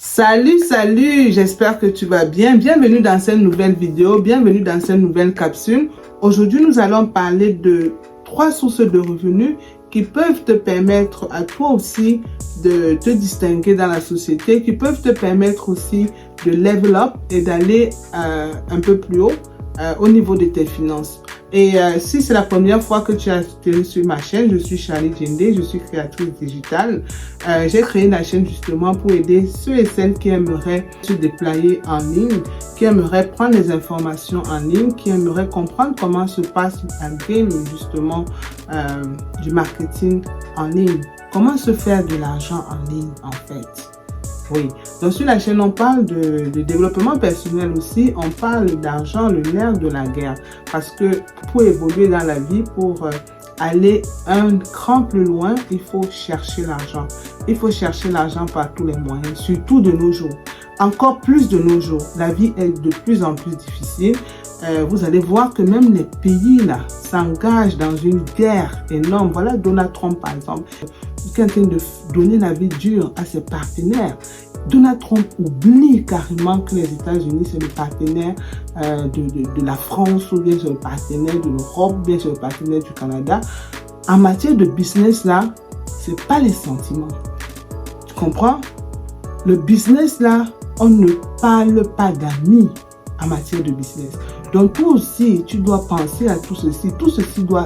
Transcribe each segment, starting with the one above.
Salut, j'espère que tu vas bien. Bienvenue dans cette nouvelle vidéo, bienvenue dans cette nouvelle capsule. Aujourd'hui, nous allons parler de 3 sources de revenus qui peuvent te permettre à toi aussi de te distinguer dans la société, qui peuvent te permettre aussi de level up et d'aller un peu plus haut au niveau de tes finances. Et si c'est la première fois que tu as atterri sur ma chaîne, je suis Charlie Djendé, je suis créatrice digitale. J'ai créé la chaîne justement pour aider ceux et celles qui aimeraient se déployer en ligne, qui aimeraient prendre les informations en ligne, qui aimeraient comprendre comment se passe la game justement du marketing en ligne. Comment se faire de l'argent en ligne en fait. Oui, donc sur la chaîne, on parle de développement personnel aussi, on parle d'argent, le nerf de la guerre. Parce que pour évoluer dans la vie, pour aller un cran plus loin, il faut chercher l'argent. Il faut chercher l'argent par tous les moyens, surtout de nos jours. Encore plus de nos jours, la vie est de plus en plus difficile. Vous allez voir que même les pays là s'engagent dans une guerre énorme. Voilà Donald Trump par exemple, qui est en train de donner la vie dure à ses partenaires. Donald Trump oublie carrément que les États-Unis c'est le partenaire de la France, ou bien c'est le partenaire de l'Europe, ou bien c'est le partenaire du Canada. En matière de business là, c'est pas les sentiments. Tu comprends? Le business là, on ne parle pas d'amis en matière de business. Donc toi aussi, tu dois penser à tout ceci. Tout ceci doit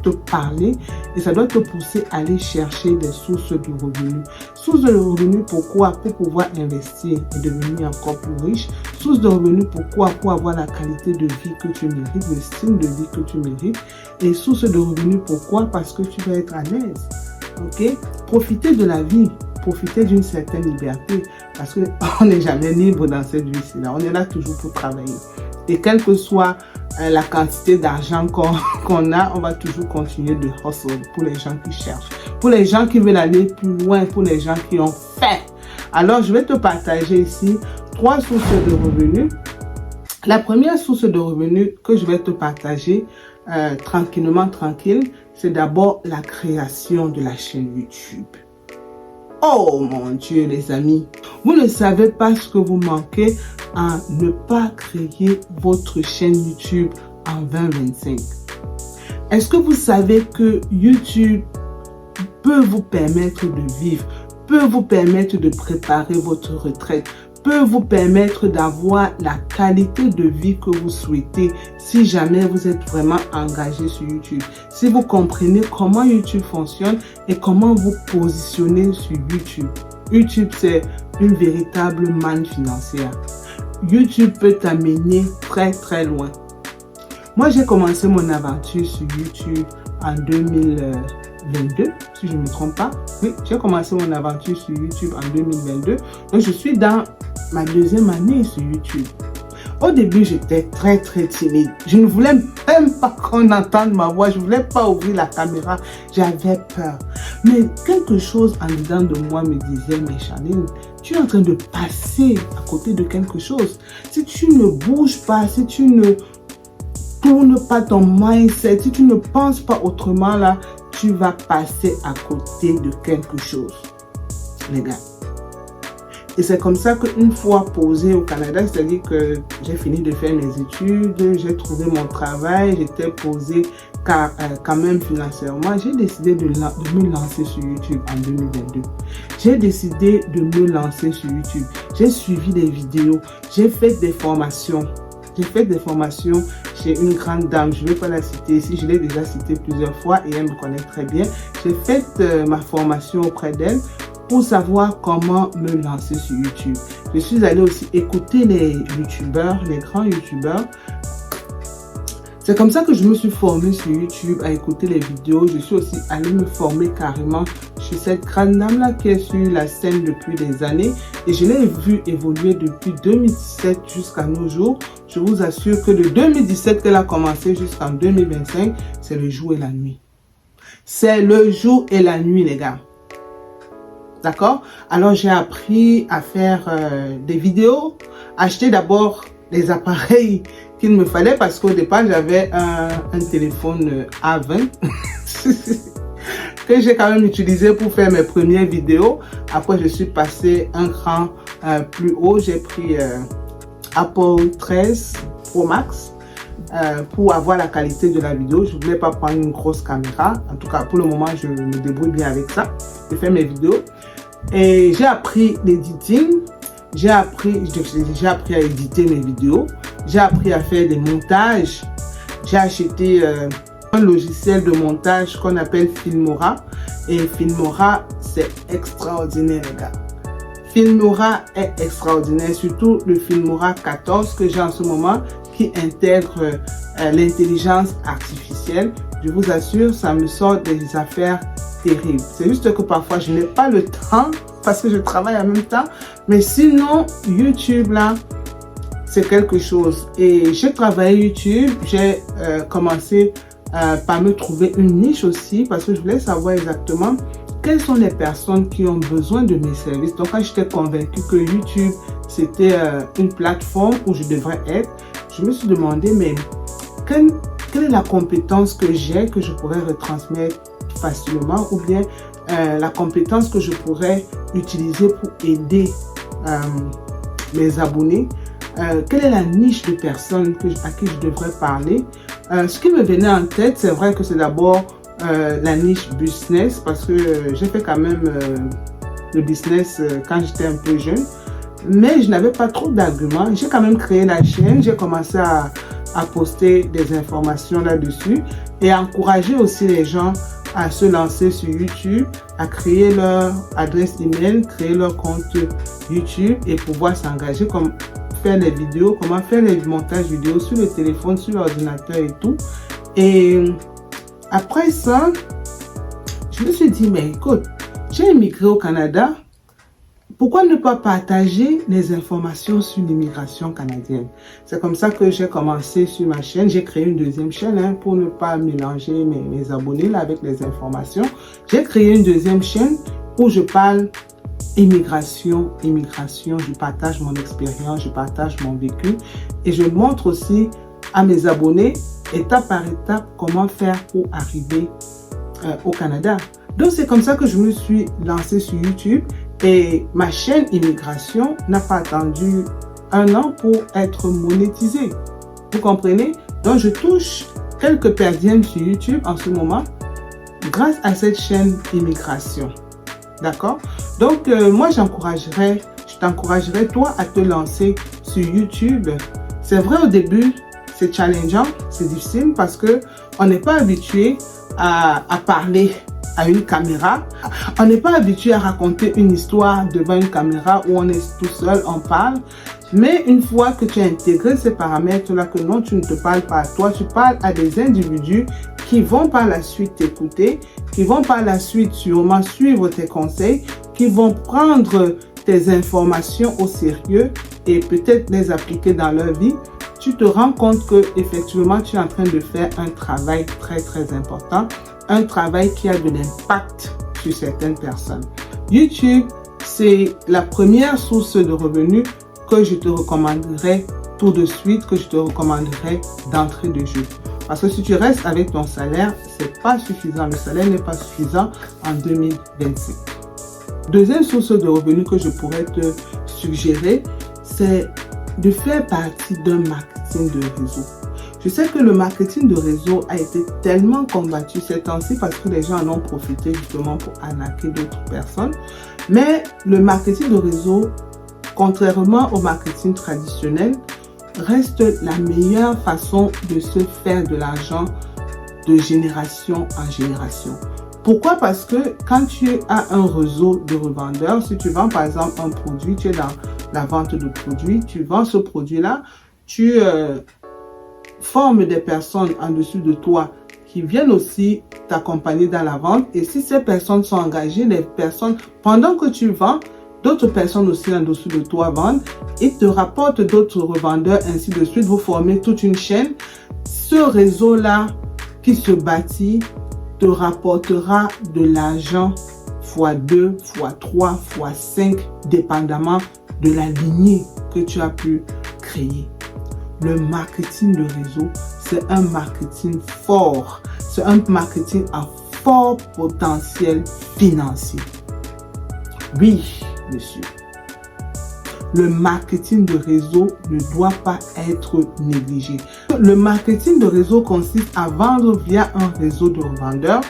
te parler et ça doit te pousser à aller chercher des sources de revenus. Sources de revenus, pourquoi? Pour pouvoir investir et devenir encore plus riche. Sources de revenus, pourquoi? Pour avoir la qualité de vie que tu mérites, le style de vie que tu mérites. Et sources de revenus, pourquoi? Parce que tu vas être à l'aise. Ok? Profiter de la vie. Profiter d'une certaine liberté, parce qu'on n'est jamais libre dans cette vie-ci. On est là toujours pour travailler. Et quelle que soit la quantité d'argent qu'on a, on va toujours continuer de hustle pour les gens qui cherchent, pour les gens qui veulent aller plus loin, pour les gens qui ont faim. Alors, je vais te partager ici 3 sources de revenus. La première source de revenus que je vais te partager tranquille, c'est d'abord la création de la chaîne YouTube. Oh mon Dieu les amis, vous ne savez pas ce que vous manquez à ne pas créer votre chaîne YouTube en 2025. Est-ce que vous savez que YouTube peut vous permettre de vivre, peut vous permettre de préparer votre retraite, peut vous permettre d'avoir la qualité de vie que vous souhaitez si jamais vous êtes vraiment engagé sur YouTube. Si vous comprenez comment YouTube fonctionne et comment vous positionnez sur YouTube. YouTube, c'est une véritable manne financière. YouTube peut t'amener très loin. Moi, j'ai commencé mon aventure sur YouTube en 2022, si je ne me trompe pas. Oui, j'ai commencé mon aventure sur YouTube en 2022. Donc, je suis dans ma 2e année sur YouTube. Au début, j'étais très timide. Je ne voulais même pas qu'on entende ma voix. Je ne voulais pas ouvrir la caméra. J'avais peur. Mais quelque chose en dedans de moi me disait, mais Charline, tu es en train de passer à côté de quelque chose. Si tu ne bouges pas, si tu ne tournes pas ton mindset, si tu ne penses pas autrement là, tu vas passer à côté de quelque chose. Les gars. Et c'est comme ça qu'une fois posé au Canada, c'est-à-dire que j'ai fini de faire mes études, j'ai trouvé mon travail, j'étais posé quand même financièrement, j'ai décidé de me lancer sur YouTube en 2022. J'ai décidé de me lancer sur YouTube. J'ai suivi des vidéos, j'ai fait des formations. J'ai fait des formations chez une grande dame, je ne vais pas la citer ici, je l'ai déjà citée plusieurs fois et elle me connaît très bien. J'ai fait ma formation auprès d'elle pour savoir comment me lancer sur YouTube. Je suis allée aussi écouter les youtubeurs, les grands youtubeurs. C'est comme ça que je me suis formée sur YouTube, à écouter les vidéos. Je suis aussi allée me former carrément chez cette grande dame-là qui est sur la scène depuis des années. Et je l'ai vue évoluer depuis 2017 jusqu'à nos jours. Je vous assure que de 2017 qu'elle a commencé jusqu'en 2025, c'est le jour et la nuit. C'est le jour et la nuit, les gars. D'accord? Alors, j'ai appris à faire des vidéos, acheter d'abord les appareils qu'il me fallait parce qu'au départ, j'avais un téléphone A20. que j'ai quand même utilisé pour faire mes premières vidéos. Après, je suis passé un cran plus haut. J'ai pris Apple 13 Pro Max pour avoir la qualité de la vidéo. Je ne voulais pas prendre une grosse caméra. En tout cas, pour le moment, je me débrouille bien avec ça. Je fais mes vidéos. Et j'ai appris l'editing. J'ai appris à éditer mes vidéos. J'ai appris à faire des montages. J'ai acheté un logiciel de montage qu'on appelle Filmora. Et Filmora, c'est extraordinaire, les gars. Filmora est extraordinaire, surtout le Filmora 14 que j'ai en ce moment qui intègre l'intelligence artificielle. Je vous assure, ça me sort des affaires terribles. C'est juste que parfois, je n'ai pas le temps parce que je travaille en même temps. Mais sinon, YouTube, là, c'est quelque chose. Et j'ai travaillé YouTube, j'ai commencé par me trouver une niche aussi parce que je voulais savoir exactement quelles sont les personnes qui ont besoin de mes services. Donc, quand j'étais convaincue que YouTube, c'était une plateforme où je devrais être, je me suis demandé, mais quelle est la compétence que j'ai, que je pourrais retransmettre facilement, ou bien la compétence que je pourrais utiliser pour aider mes abonnés. Quelle est la niche de personnes à qui je devrais parler? Ce qui me venait en tête, c'est vrai que c'est d'abord la niche business, parce que j'ai fait quand même le business quand j'étais un peu jeune, mais je n'avais pas trop d'arguments. J'ai quand même créé la chaîne, j'ai commencé à poster des informations là-dessus et à encourager aussi les gens à se lancer sur YouTube, à créer leur adresse email, créer leur compte YouTube et pouvoir s'engager comme faire les vidéos, comment faire les montages vidéo sur le téléphone, sur l'ordinateur et tout. Et après ça, je me suis dit, mais écoute, j'ai immigré au Canada, pourquoi ne pas partager les informations sur l'immigration canadienne? C'est comme ça que j'ai commencé sur ma chaîne. J'ai créé une deuxième chaîne pour ne pas mélanger mes abonnés là, avec les informations. J'ai créé une deuxième chaîne où je parle immigration. Je partage mon expérience, je partage mon vécu et je montre aussi à mes abonnés étape par étape comment faire pour arriver au Canada. Donc c'est comme ça que je me suis lancée sur YouTube. Et ma chaîne immigration n'a pas attendu 1 an pour être monétisée. Vous comprenez? Donc, je touche quelques perdièmes sur YouTube en ce moment grâce à cette chaîne immigration. D'accord? Donc, moi, je t'encouragerais toi à te lancer sur YouTube. C'est vrai, au début, c'est challengeant, c'est difficile parce que on n'est pas habitué à parler à une caméra. On n'est pas habitué à raconter une histoire devant une caméra où on est tout seul, on parle. Mais une fois que tu as intégré ces paramètres-là, que non, tu ne te parles pas à toi, tu parles à des individus qui vont par la suite t'écouter, qui vont par la suite sûrement suivre tes conseils, qui vont prendre tes informations au sérieux et peut-être les appliquer dans leur vie. Tu te rends compte que effectivement tu es en train de faire un travail très très important, un travail qui a de l'impact sur certaines personnes. YouTube, c'est la première source de revenus que je te recommanderais tout de suite, que je te recommanderais d'entrée de jeu. Parce que si tu restes avec ton salaire, c'est pas suffisant. Le salaire n'est pas suffisant en 2025. Deuxième source de revenus que je pourrais te suggérer, c'est de faire partie d'un marketing de réseau. Je sais que le marketing de réseau a été tellement combattu ces temps-ci parce que les gens en ont profité justement pour arnaquer d'autres personnes. Mais le marketing de réseau, contrairement au marketing traditionnel, reste la meilleure façon de se faire de l'argent de génération en génération. Pourquoi? Parce que quand tu as un réseau de revendeurs, si tu vends par exemple un produit, tu es dans la vente de produits, tu vends ce produit-là, tu formes des personnes en dessous de toi qui viennent aussi t'accompagner dans la vente. Et si ces personnes sont engagées, les personnes, pendant que tu vends, d'autres personnes aussi en dessous de toi vendent, ils te rapportent d'autres revendeurs, ainsi de suite. Vous formez toute une chaîne. Ce réseau-là qui se bâtit te rapportera de l'argent x2, x3, x5, dépendamment de la lignée que tu as pu créer. Le marketing de réseau, c'est un marketing fort. C'est un marketing à fort potentiel financier. Oui, monsieur. Le marketing de réseau ne doit pas être négligé. Le marketing de réseau consiste à vendre via un réseau de revendeurs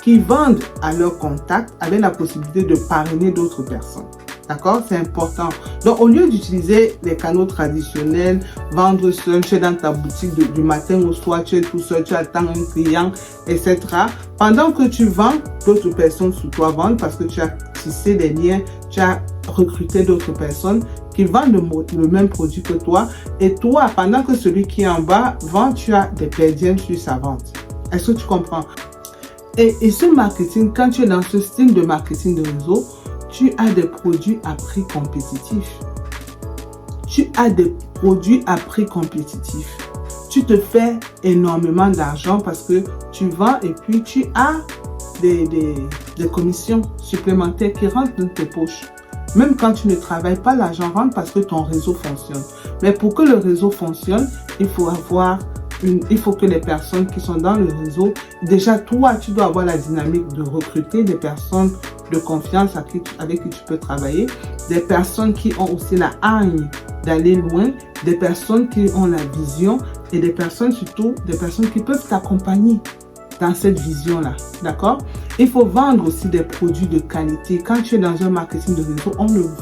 qui vendent à leurs contacts avec la possibilité de parrainer d'autres personnes. D'accord? C'est important. Donc, au lieu d'utiliser les canaux traditionnels, vendre seul, tu es dans ta boutique du matin au soir, tu es tout seul, tu attends un client, etc. Pendant que tu vends, d'autres personnes sous toi vendent parce que tu as tissé des liens, tu as recruté d'autres personnes qui vendent le même produit que toi. Et toi, pendant que celui qui est en bas vend, tu as des perdièmes sur sa vente. Est-ce que tu comprends? Et ce marketing, quand tu es dans ce style de marketing de réseau, tu as des produits à prix compétitif. Tu as des produits à prix compétitif. Tu te fais énormément d'argent parce que tu vends et puis tu as des commissions supplémentaires qui rentrent dans tes poches. Même quand tu ne travailles pas, l'argent rentre parce que ton réseau fonctionne. Mais pour que le réseau fonctionne, il faut que les personnes qui sont dans le réseau, déjà toi, tu dois avoir la dynamique de recruter des personnes de confiance avec qui tu peux travailler, des personnes qui ont aussi la hargne d'aller loin, des personnes qui ont la vision et des personnes surtout, des personnes qui peuvent t'accompagner dans cette vision-là, d'accord? Il faut vendre aussi des produits de qualité. Quand tu es dans un marketing de réseau,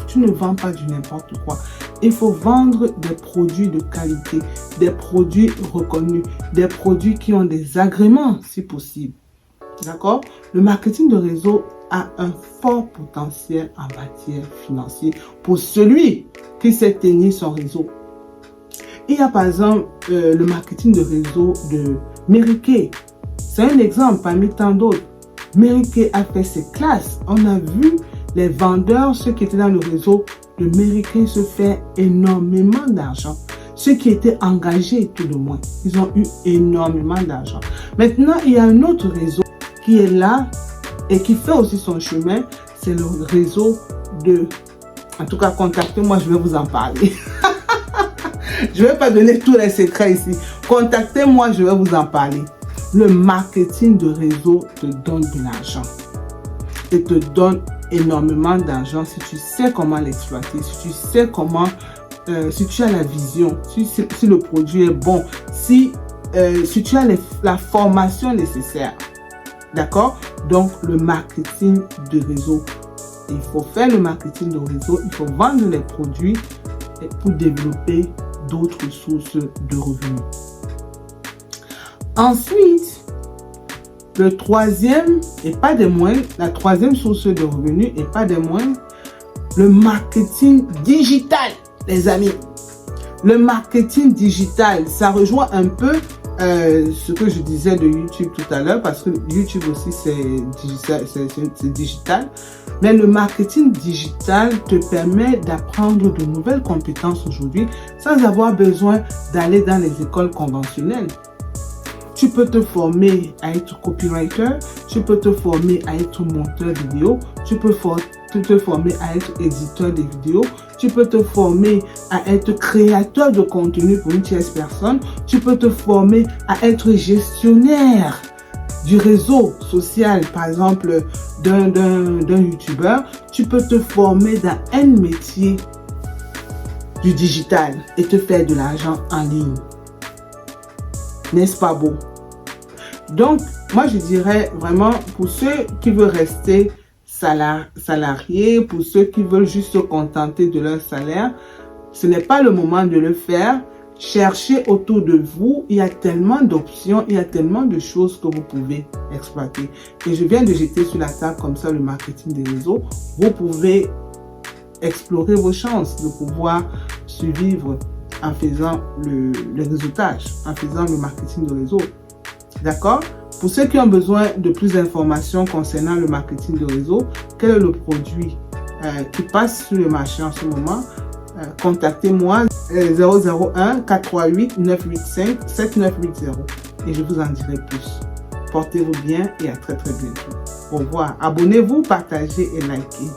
tu ne vends pas du n'importe quoi. Il faut vendre des produits de qualité, des produits reconnus, des produits qui ont des agréments si possible, d'accord? Le marketing de réseau a un fort potentiel en matière financière pour celui qui sait tenir son réseau. Il y a par exemple le marketing de réseau de Mary Kay. C'est un exemple parmi tant d'autres. Mary Kay a fait ses classes. On a vu les vendeurs, ceux qui étaient dans le réseau de Mary Kay se faire énormément d'argent. Ceux qui étaient engagés tout de moins, ils ont eu énormément d'argent. Maintenant, il y a un autre réseau qui est là et qui fait aussi son chemin. C'est le réseau de... En tout cas, contactez-moi, je vais vous en parler. Je ne vais pas donner tous les secrets ici. Contactez-moi, je vais vous en parler. Le marketing de réseau te donne de l'argent et te donne énormément d'argent si tu sais comment l'exploiter, si tu sais comment, si tu as la vision, si le produit est bon, si tu as la formation nécessaire. D'accord? Donc, le marketing de réseau. Il faut faire le marketing de réseau, il faut vendre les produits pour développer d'autres sources de revenus. Ensuite, le troisième et pas des moindres, la troisième source de revenus et pas des moindres, le marketing digital, les amis. Le marketing digital, ça rejoint un peu ce que je disais de YouTube tout à l'heure, parce que YouTube aussi c'est digital. Mais le marketing digital te permet d'apprendre de nouvelles compétences aujourd'hui sans avoir besoin d'aller dans les écoles conventionnelles. Tu peux te former à être copywriter, tu peux te former à être monteur vidéo, tu peux te former à être éditeur de vidéos, tu peux te former à être créateur de contenu pour une tierce personne, tu peux te former à être gestionnaire du réseau social, par exemple d'un youtubeur, tu peux te former dans un métier du digital et te faire de l'argent en ligne. N'est-ce pas beau? Donc, moi, je dirais vraiment pour ceux qui veulent rester salariés, pour ceux qui veulent juste se contenter de leur salaire, ce n'est pas le moment de le faire. Cherchez autour de vous, il y a tellement d'options, il y a tellement de choses que vous pouvez exploiter. Et je viens de jeter sur la table comme ça le marketing des réseaux. Vous pouvez explorer vos chances de pouvoir survivre en faisant le réseautage, en faisant le marketing de réseau. D'accord? Pour ceux qui ont besoin de plus d'informations concernant le marketing de réseau, quel est le produit qui passe sur le marché en ce moment, contactez-moi 001 438 985 7980 et je vous en dirai plus. Portez-vous bien et à très bientôt. Au revoir. Abonnez-vous, partagez et likez.